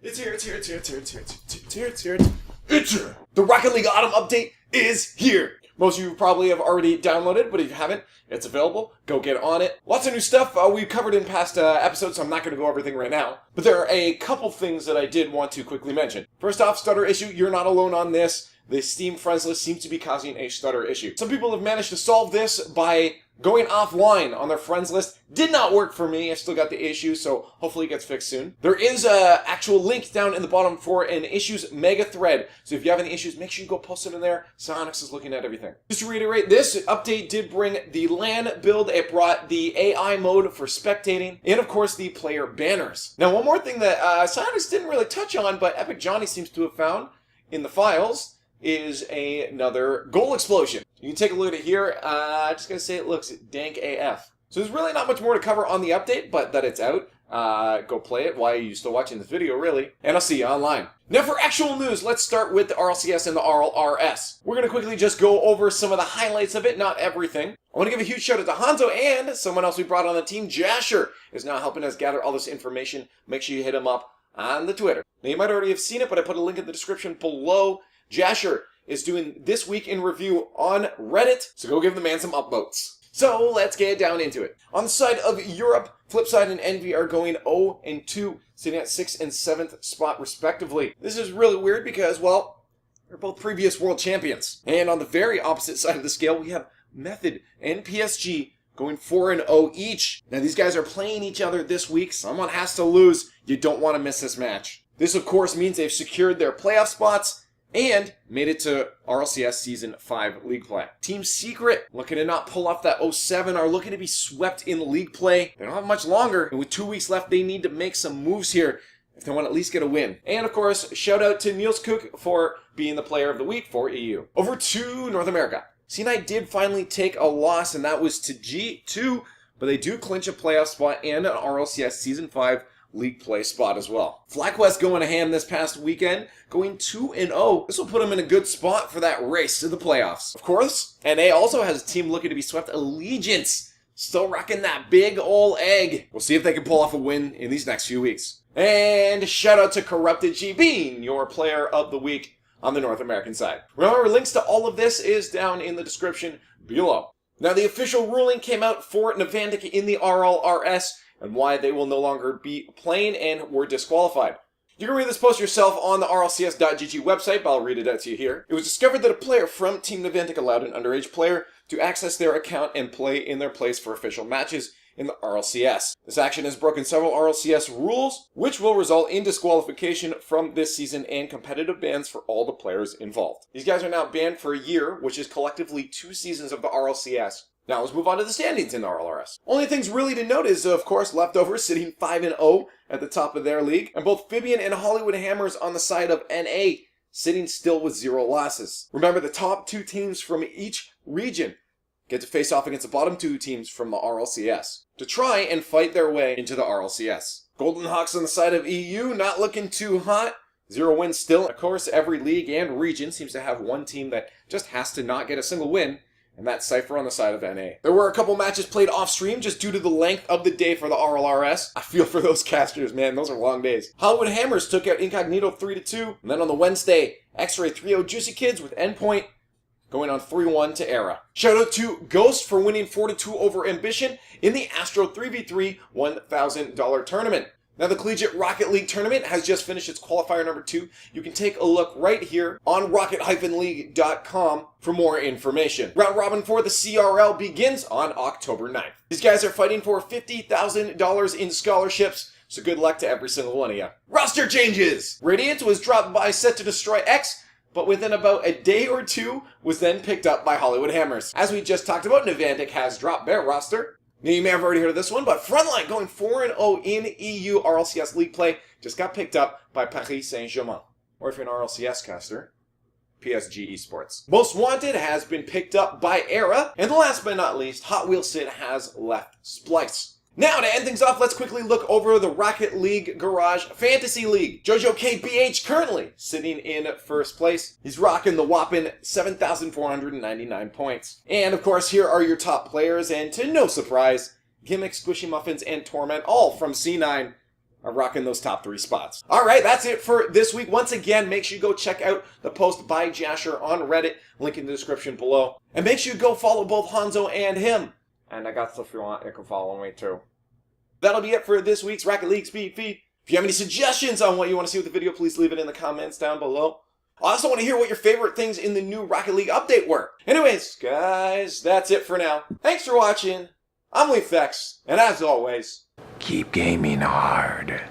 It's here. The Rocket League Autumn Update is here. Most of you probably have already downloaded, but if you haven't, it's available. Go get on it. Lots of new stuff we've covered in past episodes, so I'm not going to go over everything right now. But there are a couple things that I did want to quickly mention. First off, stutter issue. You're not alone on this. The Steam friends list seems to be causing a stutter issue. Some people have managed to solve this by going offline on their friends list. Did not work for me. I still got the issue, so hopefully it gets fixed soon. There is a actual link down in the bottom for an issues mega thread. So if you have any issues, make sure you go post them in there. Sonics is looking at everything. Just to reiterate, this update did bring the LAN build. It brought the AI mode for spectating, and of course the player banners. Now, one more thing that Sonics didn't really touch on, but Epic Johnny seems to have found in the files is another goal explosion. You can take a look at it here. Just gonna say it looks dank AF. So there's really not much more to cover on the update, but that it's out. Go play it. Why are you still watching this video, really? And I'll see you online. Now for actual news, let's start with the RLCS and the RLRS. We're gonna quickly just go over some of the highlights of it, not everything. I want to give a huge shout out to Hanzo and someone else we brought on the team. Jasher is now helping us gather all this information. Make sure you hit him up on the Twitter. Now you might already have seen it, but I put a link in the description below. Jasher is doing This Week in Review on Reddit, so go give the man some upvotes. So let's get down into it. On the side of Europe, Flipside and Envy are going 0-2, sitting at 6th and 7th spot respectively. This is really weird because, well, they're both previous world champions. And on the very opposite side of the scale, we have Method and PSG going 4-0 each. Now these guys are playing each other this week. Someone has to lose. You don't want to miss this match. This, of course, means they've secured their playoff spots and made it to RLCS Season 5 League Play. Team Secret, looking to not pull off that 07, are looking to be swept in League Play. They don't have much longer, and with 2 weeks left, they need to make some moves here if they want to at least get a win. And, of course, shout out to Niels Cook for being the Player of the Week for EU. Over to North America. C9 did finally take a loss, and that was to G2, but they do clinch a playoff spot and an RLCS Season 5 League Play spot as well. FlyQuest going a ham this past weekend, going 2-0. This will put them in a good spot for that race to the playoffs. Of course, NA also has a team looking to be swept. Allegiance still rocking that big ol' egg. We'll see if they can pull off a win in these next few weeks. And shout out to Corrupted G being your Player of the Week on the North American side. Remember, links to all of this is down in the description below. Now, the official ruling came out for Navantic in the RLRS and why they will no longer be playing and were disqualified. You can read this post yourself on the RLCS.GG website, but I'll read it out to you here. It was discovered that a player from Team Navantic allowed an underage player to access their account and play in their place for official matches in the RLCS. This action has broken several RLCS rules, which will result in disqualification from this season and competitive bans for all the players involved. These guys are now banned for a year, which is collectively 2 seasons of the RLCS. Now let's move on to the standings in the RLRS. Only things really to note is, of course, Leftovers sitting 5-0 at the top of their league, and both Fibian and Hollywood Hammers on the side of NA sitting still with 0 losses. Remember, the top 2 teams from each region get to face off against the bottom 2 teams from the RLCS to try and fight their way into the RLCS. Golden Hawks on the side of EU, not looking too hot. 0 wins still. Of course, every league and region seems to have one team that just has to not get a single win, and that's Cypher on the side of NA. There were a couple matches played off-stream just due to the length of the day for the RLRS. I feel for those casters, man. Those are long days. Hollywood Hammers took out Incognito 3-2. And then on the Wednesday, X-Ray 3-0 Juicy Kids with Endpoint going on 3-1 to Era. Shout out to Ghost for winning 4-2 over Ambition in the Astro 3v3 $1,000 tournament. Now, the Collegiate Rocket League tournament has just finished its qualifier number 2. You can take a look right here on rocket-league.com for more information. Round Robin for the CRL begins on October 9th. These guys are fighting for $50,000 in scholarships, so good luck to every single one of you. Roster changes! Radiant was dropped by Set to Destroy X, but within about a day or 2 was then picked up by Hollywood Hammers. As we just talked about, Navantic has dropped their roster. Now, you may have already heard of this one, but Frontline going 4-0 in EU RLCS League Play just got picked up by Paris Saint-Germain. Or if you're an RLCS caster, PSG Esports. Most Wanted has been picked up by Era. And last but not least, Hot Wheels Sid has left Splice. Now, to end things off, let's quickly look over the Rocket League Garage Fantasy League. Jojo KBH currently sitting in first place. He's rocking the whopping 7,499 points. And, of course, here are your top players, and to no surprise, Gimmick, Squishy Muffins, and Torment, all from C9, rocking those top 3 spots. Alright, that's it for this week. Once again, make sure you go check out the post by Jasher on Reddit, link in the description below. And make sure you go follow both Hanzo and him. And I got stuff if you want, you can follow me too. That'll be it for this week's Rocket League Speed Feed. If you have any suggestions on what you want to see with the video, please leave it in the comments down below. I also want to hear what your favorite things in the new Rocket League update were. Anyways, guys, that's it for now. Thanks for watching. I'm Wekk, and as always, keep gaming hard.